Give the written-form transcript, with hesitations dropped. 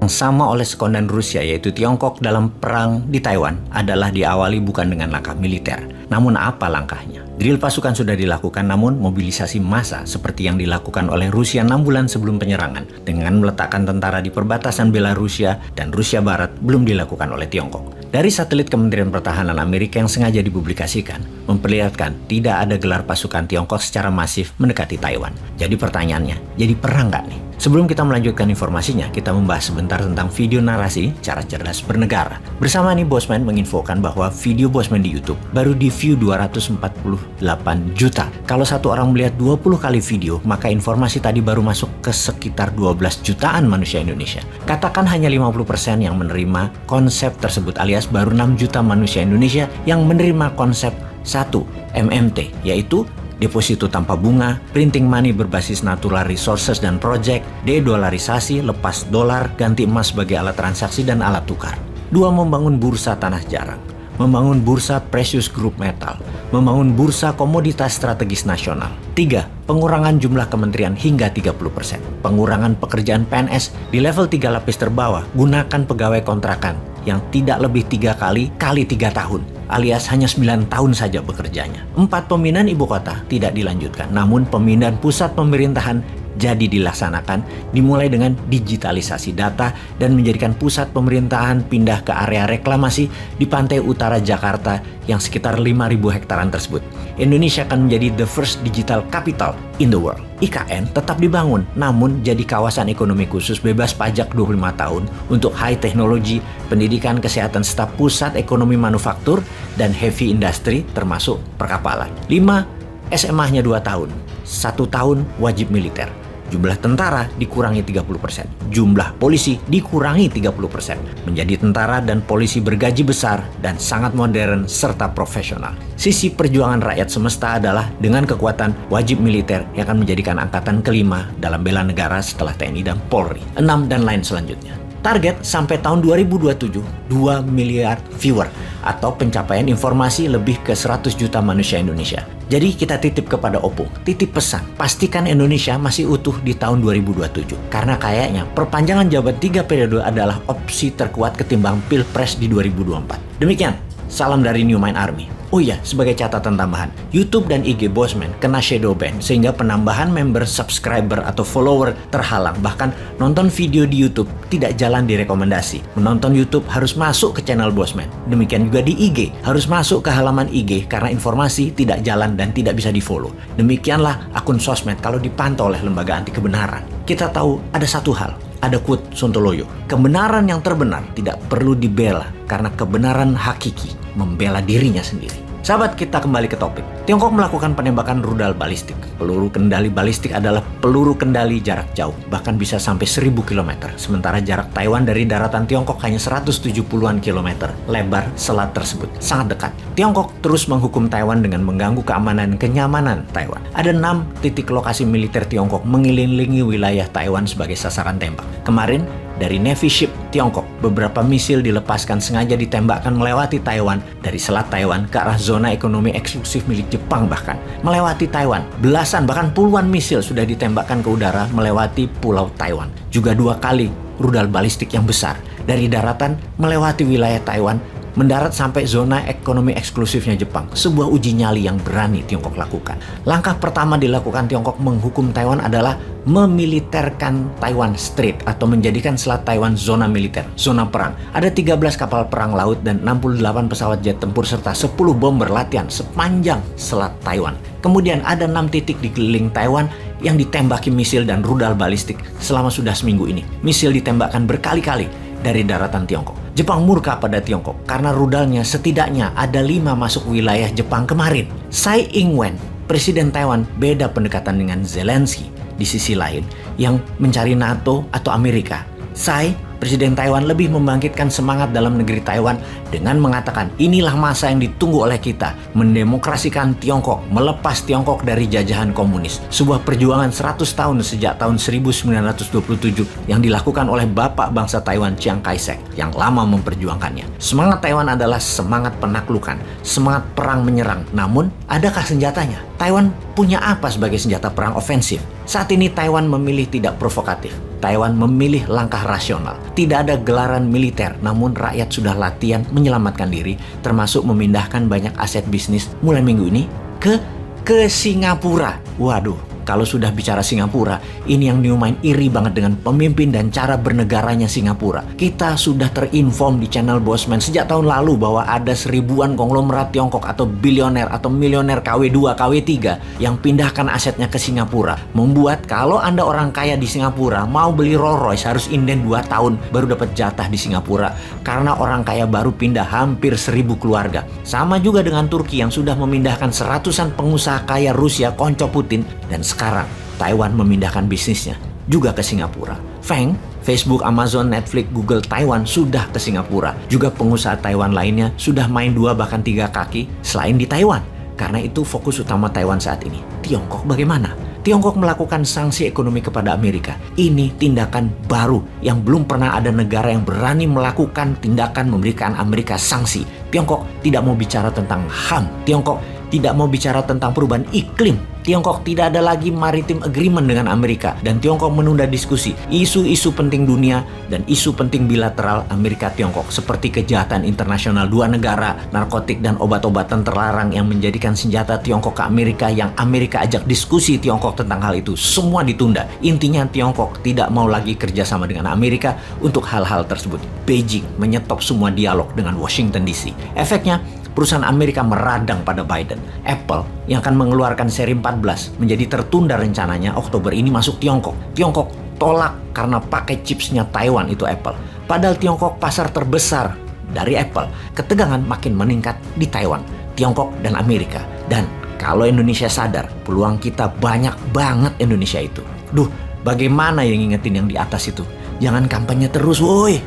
sama oleh sekonden Rusia yaitu Tiongkok dalam perang di Taiwan adalah diawali bukan dengan langkah militer. Namun apa langkahnya? Drill pasukan sudah dilakukan, namun mobilisasi massa seperti yang dilakukan oleh Rusia 6 bulan sebelum penyerangan dengan meletakkan tentara di perbatasan Belarusia dan Rusia Barat belum dilakukan oleh Tiongkok. Dari satelit Kementerian Pertahanan Amerika yang sengaja dipublikasikan, memperlihatkan tidak ada gelar pasukan Tiongkok secara masif mendekati Taiwan. Jadi pertanyaannya, jadi perang nggak nih? Sebelum kita melanjutkan informasinya, kita membahas sebentar tentang video narasi cara cerdas bernegara. Bersama nih Bosman menginfokan bahwa video Bosman di YouTube baru di view 248 juta. Kalau satu orang melihat 20 kali video, maka informasi tadi baru masuk ke sekitar 12 jutaan manusia Indonesia. Katakan hanya 50% yang menerima konsep tersebut, alias baru 6 juta manusia Indonesia yang menerima konsep 1 MMT, yaitu deposito tanpa bunga, printing money berbasis natural resources dan project, de-dolarisasi, lepas dolar, ganti emas sebagai alat transaksi dan alat tukar. 2. Membangun bursa tanah jarang, membangun bursa precious group metal, membangun bursa komoditas strategis nasional. 3. Pengurangan jumlah kementerian hingga 30%. Pengurangan pekerjaan PNS di level 3 lapis terbawah, gunakan pegawai kontrakan yang tidak lebih 3 kali 3 tahun, alias hanya 9 tahun saja bekerjanya. 4. Pemindahan ibu kota tidak dilanjutkan, namun pemindahan pusat pemerintahan jadi dilaksanakan, dimulai dengan digitalisasi data dan menjadikan pusat pemerintahan pindah ke area reklamasi di pantai utara Jakarta yang sekitar 5.000 hektaran tersebut. Indonesia akan menjadi the first digital capital in the world. IKN tetap dibangun, namun jadi kawasan ekonomi khusus bebas pajak 25 tahun untuk high technology, pendidikan, kesehatan, serta pusat ekonomi manufaktur dan heavy industry termasuk perkapalan. 5. SMA-nya 2 tahun, 1 tahun wajib militer. Jumlah tentara dikurangi 30%, jumlah polisi dikurangi 30%, menjadi tentara dan polisi bergaji besar dan sangat modern serta profesional. Sisi perjuangan rakyat semesta adalah dengan kekuatan wajib militer yang akan menjadikan angkatan kelima dalam bela negara setelah TNI dan Polri. 6 dan lain selanjutnya. Target sampai tahun 2027, 2 miliar viewer atau pencapaian informasi lebih ke 100 juta manusia Indonesia. Jadi kita titip kepada Oppo, titip pesan, pastikan Indonesia masih utuh di tahun 2027. Karena kayaknya perpanjangan jabat 3 periode adalah opsi terkuat ketimbang Pilpres di 2024. Demikian, salam dari New Mind Army. Oh iya, sebagai catatan tambahan, YouTube dan IG Bosman kena shadow ban sehingga penambahan member, subscriber, atau follower terhalang. Bahkan nonton video di YouTube tidak jalan di rekomendasi. Menonton YouTube harus masuk ke channel Bosman. Demikian juga di IG, harus masuk ke halaman IG karena informasi tidak jalan dan tidak bisa di-follow. Demikianlah akun sosmed kalau dipantau oleh lembaga anti kebenaran. Kita tahu ada satu hal, ada quote Sontoloyo, kebenaran yang terbenar tidak perlu dibela karena kebenaran hakiki membela dirinya sendiri. Sahabat, kita kembali ke topik. Tiongkok melakukan penembakan rudal balistik. Peluru kendali balistik adalah peluru kendali jarak jauh, bahkan bisa sampai 1000 km. Sementara jarak Taiwan dari daratan Tiongkok hanya 170-an kilometer. Lebar selat tersebut sangat dekat. Tiongkok terus menghukum Taiwan dengan mengganggu keamanan dan kenyamanan Taiwan. Ada 6 titik lokasi militer Tiongkok mengelilingi wilayah Taiwan sebagai sasaran tembak. Kemarin, dari Navy ship Tiongkok, beberapa misil dilepaskan sengaja ditembakkan melewati Taiwan dari selat Taiwan ke arah zona ekonomi eksklusif milik Jepang, bahkan melewati Taiwan. Belasan bahkan puluhan misil sudah ditembakkan ke udara melewati pulau Taiwan. Juga 2 kali rudal balistik yang besar dari daratan melewati wilayah Taiwan mendarat sampai zona ekonomi eksklusifnya Jepang. Sebuah uji nyali yang berani Tiongkok lakukan. Langkah pertama dilakukan Tiongkok menghukum Taiwan adalah memiliterkan Taiwan Strait atau menjadikan selat Taiwan zona militer, zona perang. Ada 13 kapal perang laut dan 68 pesawat jet tempur serta 10 bomber latihan sepanjang selat Taiwan. Kemudian ada 6 titik di keliling Taiwan yang ditembaki misil dan rudal balistik selama sudah seminggu ini. Misil ditembakkan berkali-kali dari daratan Tiongkok. Jepang murka pada Tiongkok karena rudalnya setidaknya ada 5 masuk wilayah Jepang kemarin. Tsai Ing-wen, Presiden Taiwan, beda pendekatan dengan Zelensky di sisi lain yang mencari NATO atau Amerika. Tsai, Presiden Taiwan, lebih membangkitkan semangat dalam negeri Taiwan dengan mengatakan inilah masa yang ditunggu oleh kita, mendemokrasikan Tiongkok, melepas Tiongkok dari jajahan komunis. Sebuah perjuangan 100 tahun sejak tahun 1927 yang dilakukan oleh bapak bangsa Taiwan Chiang Kai-shek yang lama memperjuangkannya. Semangat Taiwan adalah semangat penaklukan, semangat perang menyerang. Namun, adakah senjatanya? Taiwan punya apa sebagai senjata perang ofensif? Saat ini Taiwan memilih tidak provokatif. Taiwan memilih langkah rasional. Tidak ada gelaran militer, namun rakyat sudah latihan menyelamatkan diri, termasuk memindahkan banyak aset bisnis mulai minggu ini ke Singapura. Waduh. Kalau sudah bicara Singapura, ini yang New Mind iri banget dengan pemimpin dan cara bernegaranya Singapura. Kita sudah terinform di channel Bosman sejak tahun lalu bahwa ada seribuan konglomerat Tiongkok atau bilioner atau milioner KW2, KW3 yang pindahkan asetnya ke Singapura. Membuat kalau Anda orang kaya di Singapura mau beli Rolls Royce harus inden 2 tahun baru dapat jatah di Singapura. Karena orang kaya baru pindah hampir 1.000 keluarga. Sama juga dengan Turki yang sudah memindahkan seratusan pengusaha kaya Rusia konco Putin. Dan sekarang Taiwan memindahkan bisnisnya juga ke Singapura. Feng, Facebook, Amazon, Netflix, Google Taiwan sudah ke Singapura. Juga pengusaha Taiwan lainnya sudah main 2 bahkan 3 kaki selain di Taiwan. Karena itu fokus utama Taiwan saat ini. Tiongkok bagaimana? Tiongkok melakukan sanksi ekonomi kepada Amerika. Ini tindakan baru yang belum pernah ada negara yang berani melakukan tindakan memberikan Amerika sanksi. Tiongkok tidak mau bicara tentang HAM. Tiongkok tidak mau bicara tentang perubahan iklim. Tiongkok tidak ada lagi maritim agreement dengan Amerika. Dan Tiongkok menunda diskusi isu-isu penting dunia dan isu penting bilateral Amerika-Tiongkok. Seperti kejahatan internasional 2 negara, narkotik dan obat-obatan terlarang yang menjadikan senjata Tiongkok ke Amerika, yang Amerika ajak diskusi Tiongkok tentang hal itu. Semua ditunda. Intinya Tiongkok tidak mau lagi kerjasama dengan Amerika untuk hal-hal tersebut. Beijing menyetop semua dialog dengan Washington DC. Efeknya, perusahaan Amerika meradang pada Biden. Apple yang akan mengeluarkan seri 14 menjadi tertunda rencananya Oktober ini masuk Tiongkok. Tiongkok tolak karena pakai chipsnya Taiwan itu Apple. Padahal Tiongkok pasar terbesar dari Apple. Ketegangan makin meningkat di Taiwan, Tiongkok dan Amerika. Dan kalau Indonesia sadar, peluang kita banyak banget Indonesia itu. Duh, bagaimana yang ngingetin yang di atas itu? Jangan kampanye terus, woi.